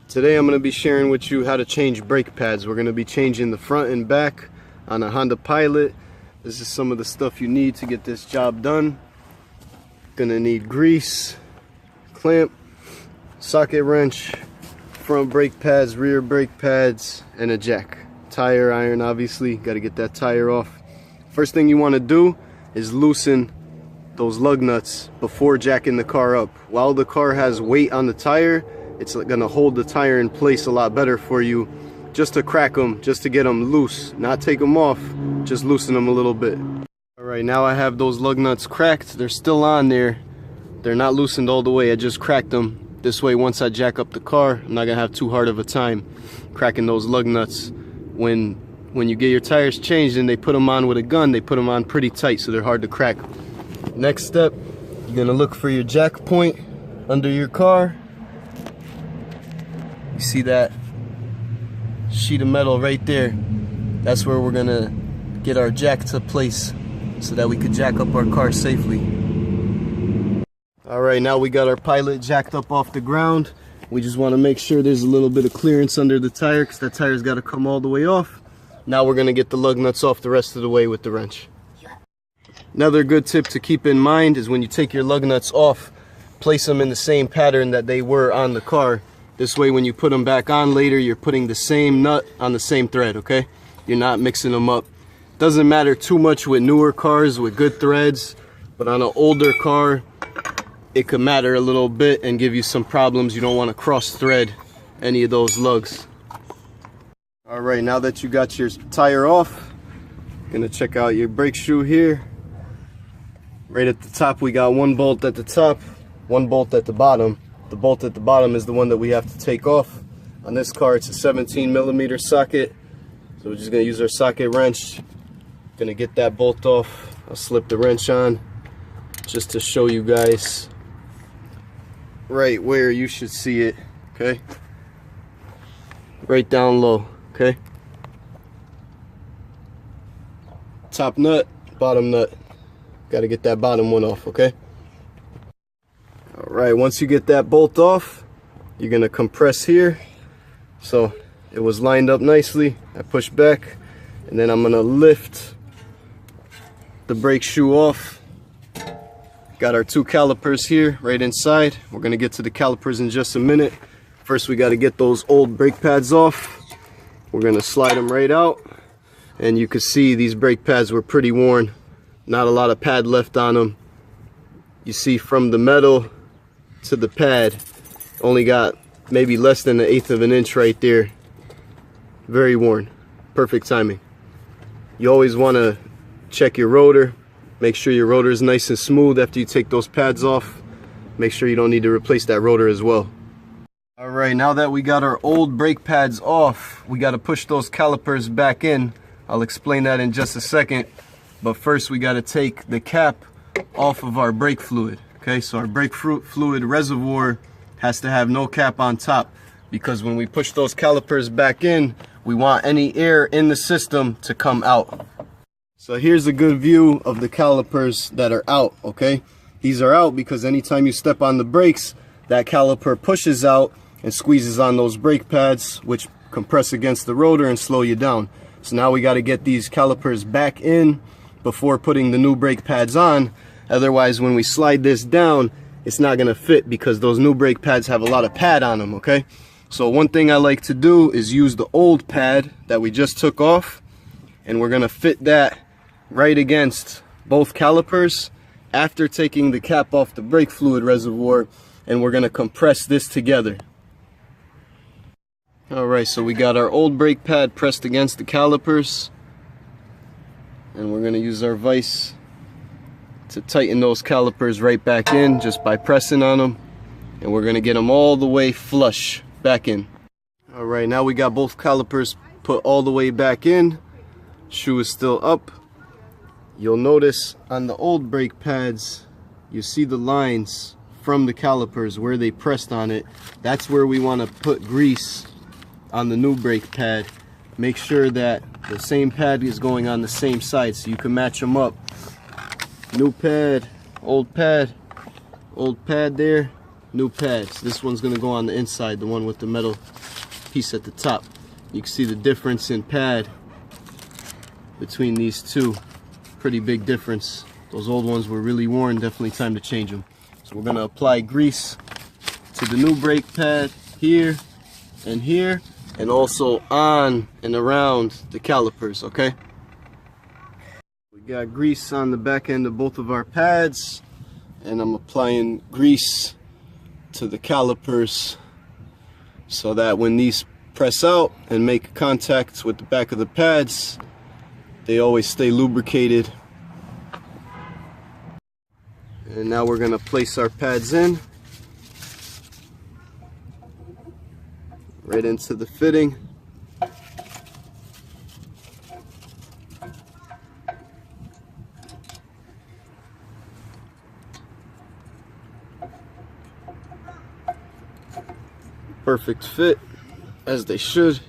Today I'm going to be sharing with you how to change brake pads. We're going to be changing the front and back on a Honda Pilot. This is some of the stuff you need to get this job done. Going to need grease, clamp, socket wrench, front brake pads, rear brake pads, and a jack. Tire iron, obviously, got to get that tire off. First thing you want to do is loosen those lug nuts before jacking the car up. While the car has weight on the tire, it's gonna hold the tire in place a lot better for you. Just to crack them, just to get them loose, not take them off, just loosen them a little bit. Alright, now I have those lug nuts cracked. They're still on there. They're not loosened all the way. I just cracked them. This way, once I jack up the car, I'm not gonna have too hard of a time cracking those lug nuts. When you get your tires changed and they put them on with a gun, they put them on pretty tight, so they're hard to crack. Next step, you're gonna look for your jack point under your car. You see that sheet of metal right there? That's where we're gonna get our jack to place so that we could jack up our car safely. Alright, now we got our Pilot jacked up off the ground. We just want to make sure there's a little bit of clearance under the tire because that tire's got to come all the way off. Now we're gonna get the lug nuts off the rest of the way with the wrench. Another good tip to keep in mind is when you take your lug nuts off, place them in the same pattern that they were on the car. This way, when you put them back on later, you're putting the same nut on the same thread, okay? You're not mixing them up. Doesn't matter too much with newer cars with good threads, but on an older car, it could matter a little bit and give you some problems. You don't want to cross thread any of those lugs. All right, now that you got your tire off, gonna check out your brake shoe here. Right at the top, we got one bolt at the top, one bolt at the bottom. The bolt at the bottom is the one that we have to take off. On this car, it's a 17mm socket. So we're just gonna use our socket wrench. Gonna get that bolt off. I'll slip the wrench on just to show you guys right where you should see it, okay? Right down low, okay? Top nut, bottom nut. Gotta get that bottom one off, okay? Alright, once you get that bolt off, you're gonna compress here. So it was lined up nicely. I push back, and then I'm gonna lift the brake shoe off. Got our two calipers here right inside. We're gonna get to the calipers in just a minute. First, we gotta get those old brake pads off. We're gonna slide them right out, and you can see these brake pads were pretty worn. Not a lot of pad left on them. You see from the metal to the pad, only got maybe less than 1/8 of an inch right there. Very worn. Perfect timing. You always want to check your rotor. Make sure your rotor is nice and smooth after you take those pads off. Make sure you don't need to replace that rotor as well. Alright, now that we got our old brake pads off, we got to push those calipers back in. I'll explain that in just a second. But first, we got to take the cap off of our brake fluid. Okay, so our brake fluid reservoir has to have no cap on top, because when we push those calipers back in, we want any air in the system to come out. So here's a good view of the calipers that are out, okay? These are out because anytime you step on the brakes, that caliper pushes out and squeezes on those brake pads, which compress against the rotor and slow you down. So now we got to get these calipers back in before putting the new brake pads on. Otherwise, when we slide this down, it's not gonna fit because those new brake pads have a lot of pad on them, okay? So one thing I like to do is use the old pad that we just took off, and we're gonna fit that right against both calipers after taking the cap off the brake fluid reservoir, and we're gonna compress this together. Alright, so we got our old brake pad pressed against the calipers, and we're gonna use our vise to tighten those calipers right back in just by pressing on them, and we're gonna get them all the way flush back in. All right, now we got both calipers put all the way back in. Shoe is still up. You'll notice on the old brake pads, you see the lines from the calipers where they pressed on it. That's where we want to put grease on the new brake pad. Make sure that the same pad is going on the same side so you can match them up. New pad, old pad there. new pads. This one's gonna go on the inside, the one with the metal piece at the top. You can see the difference in pad between these two. Pretty big difference. Those old ones were really worn, definitely time to change them. So we're gonna apply grease to the new brake pad here, and also on and around the calipers, okay? We got grease on the back end of both of our pads, and I'm applying grease to the calipers so that when these press out and make contact with the back of the pads, they always stay lubricated. And now we're gonna place our pads in right into the fitting. Perfect fit, as they should.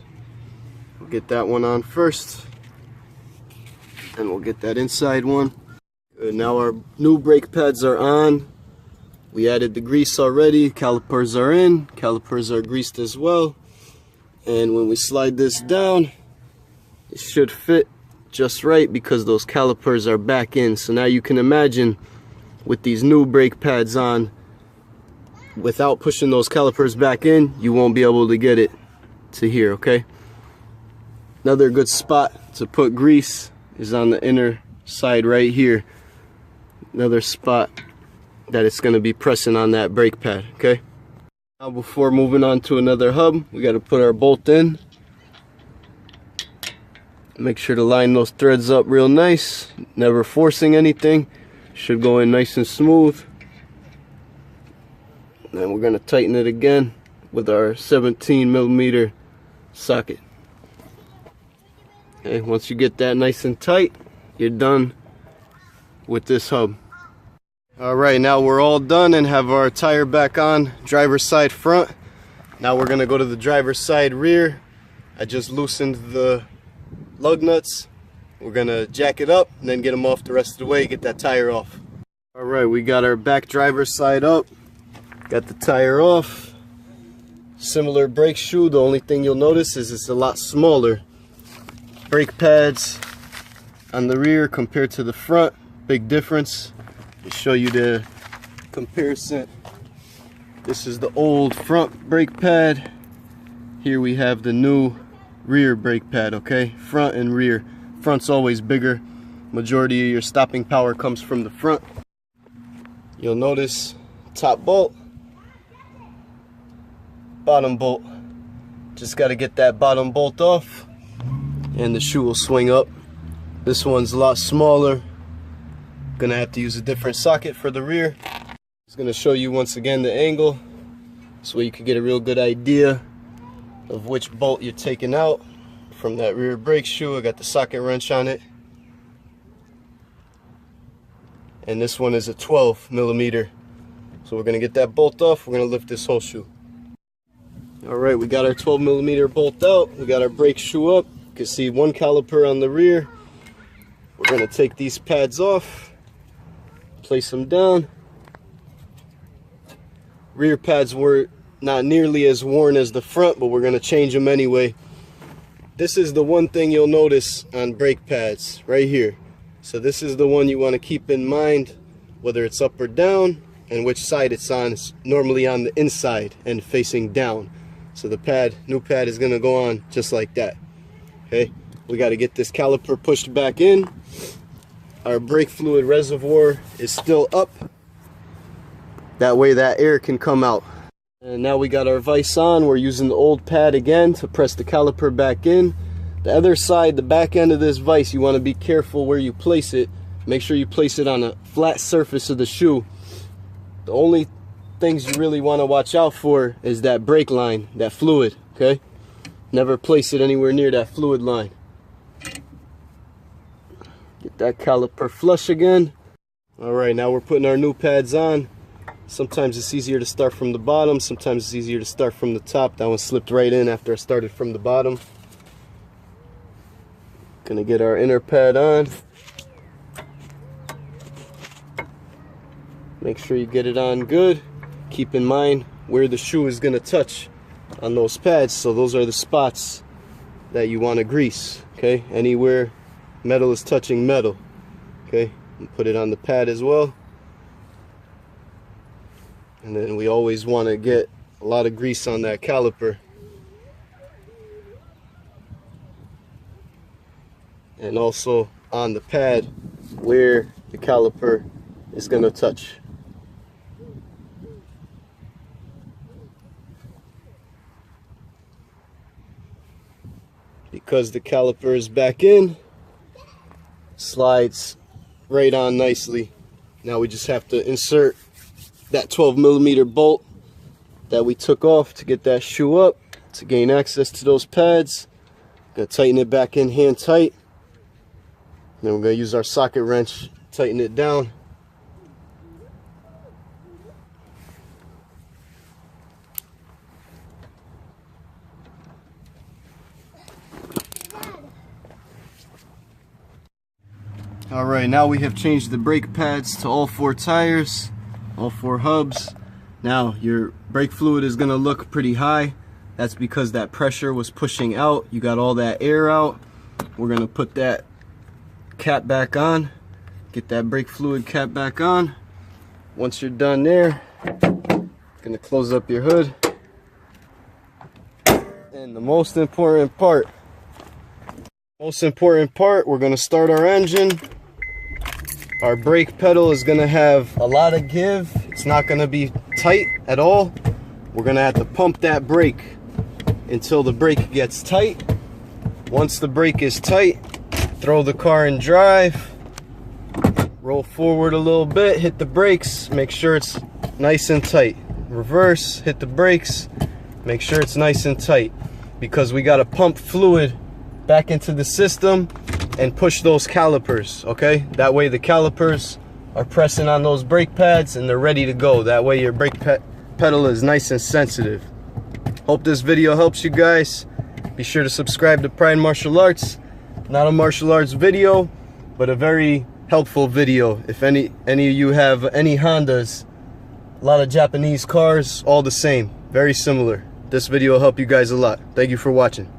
We'll get that one on first, and we'll get that inside one. Good. Now our new brake pads are on. We added the grease already. Calipers are in. Calipers are greased as well. And when we slide this down, it should fit just right because those calipers are back in. So now you can imagine with these new brake pads on, without pushing those calipers back in, you won't be able to get it to here, okay? Another good spot to put grease is on the inner side right here. Another spot that it's going to be pressing on that brake pad, okay? Now before moving on to another hub, we got to put our bolt in. Make sure to line those threads up real nice, never forcing anything. Should go in nice and smooth. Then we're going to tighten it again with our 17mm socket. Okay, once you get that nice and tight, you're done with this hub. Alright, now we're all done and have our tire back on, driver's side front. Now we're going to go to the driver's side rear. I just loosened the lug nuts. We're going to jack it up and then get them off the rest of the way, get that tire off. Alright, we got our back driver's side up. Got the tire off. Similar brake shoe, the only thing you'll notice is it's a lot smaller. Brake pads on the rear compared to the front, big difference. To show you the comparison, this is the old front brake pad. Here we have the new rear brake pad, okay? Front and rear. Front's always bigger. Majority of your stopping power comes from the front. You'll notice top bolt, bottom bolt. Just got to get that bottom bolt off and the shoe will swing up. This one's a lot smaller. Gonna have to use a different socket for the rear. It's gonna show you once again the angle so you can get a real good idea of which bolt you're taking out from that rear brake shoe. I got the socket wrench on it, and this one is a 12mm. So we're gonna get that bolt off. We're gonna lift this whole shoe. Alright, we got our 12mm bolt out. We got our brake shoe up. You can see one caliper on the rear. We're gonna take these pads off, place them down. Rear pads were not nearly as worn as the front, but we're gonna change them anyway. This is the one thing you'll notice on brake pads right here. So this is the one you want to keep in mind, whether it's up or down and which side it's on. It's normally on the inside and facing down. So the pad, new pad, is gonna go on just like that. Okay, we got to get this caliper pushed back in. Our brake fluid reservoir is still up. That way that air can come out. And now we got our vise on. We're using the old pad again to press the caliper back in. The other side, the back end of this vise, you want to be careful where you place it. Make sure you place it on a flat surface of the shoe. The only things you really want to watch out for is that brake line, that fluid, okay? Never place it anywhere near that fluid line. Get that caliper flush again. Alright, now we're putting our new pads on. Sometimes it's easier to start from the bottom, sometimes it's easier to start from the top. That one slipped right in after I started from the bottom. Gonna get our inner pad on. Make sure you get it on good. keep in mind where the shoe is going to touch on those pads. So those are the spots that you want to grease, okay? Anywhere metal is touching metal, okay? And put it on the pad as well. And then we always want to get a lot of grease on that caliper. And also on the pad where the caliper is going to touch. Because the caliper is back in, slides right on nicely. Now we just have to insert that 12mm bolt that we took off to get that shoe up to gain access to those pads. Gonna tighten it back in hand tight. Then we're gonna use our socket wrench, tighten it down. Alright, now we have changed the brake pads to all 4 tires, all 4 hubs. Now your brake fluid is going to look pretty high. That's because that pressure was pushing out. You got all that air out. We're going to put that cap back on. Get that brake fluid cap back on. Once you're done there, going to close up your hood. And the most important part, we're going to start our engine. Our brake pedal is going to have a lot of give. It's not going to be tight at all. We're going to have to pump that brake until the brake gets tight. Once the brake is tight, throw the car in drive, roll forward a little bit, hit the brakes, make sure it's nice and tight. Reverse, hit the brakes, make sure it's nice and tight, because we got to pump fluid back into the system and push those calipers, okay? That way the calipers are pressing on those brake pads and they're ready to go. That way your brake pedal is nice and sensitive. Hope this video helps you guys. Be sure to subscribe to Pride Martial Arts. Not a martial arts video, but a very helpful video. If any of you have any Hondas, a lot of Japanese cars, all the same, very similar. This video will help you guys a lot. Thank you for watching.